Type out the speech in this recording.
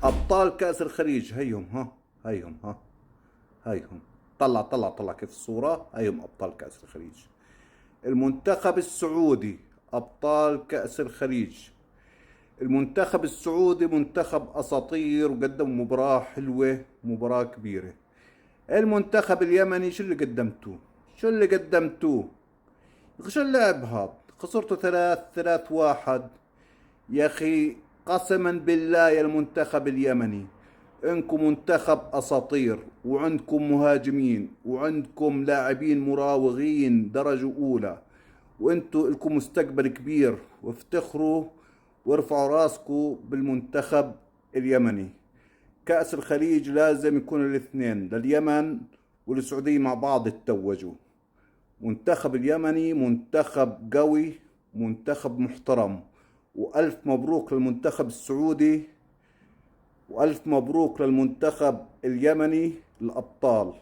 ابطال كأس الخليج هيهم، ها هيهم، ها هيهم. طلع طلع طلع كيف الصورة، هيهم ابطال كأس الخليج. المنتخب السعودي ابطال كأس الخليج. المنتخب السعودي منتخب اساطير وقدم مباراة حلوة، مباراة كبيرة. المنتخب اليمني شو اللي قدمتوه؟ شو اللي قدمتوه؟ شو اللعب هذا؟ خسرتوا 3-1. يا أخي قسما بالله يا المنتخب اليمني، انكم منتخب اساطير، وعندكم مهاجمين، وعندكم لاعبين مراوغين درجة اولى، وانتو لكم مستقبل كبير، وافتخروا وارفعوا راسكم بالمنتخب اليمني. كأس الخليج لازم يكون الاثنين، لليمن والسعودية مع بعض يتوجوا. منتخب اليمني منتخب قوي، منتخب محترم. وألف مبروك للمنتخب السعودي، وألف مبروك للمنتخب اليمني الأبطال.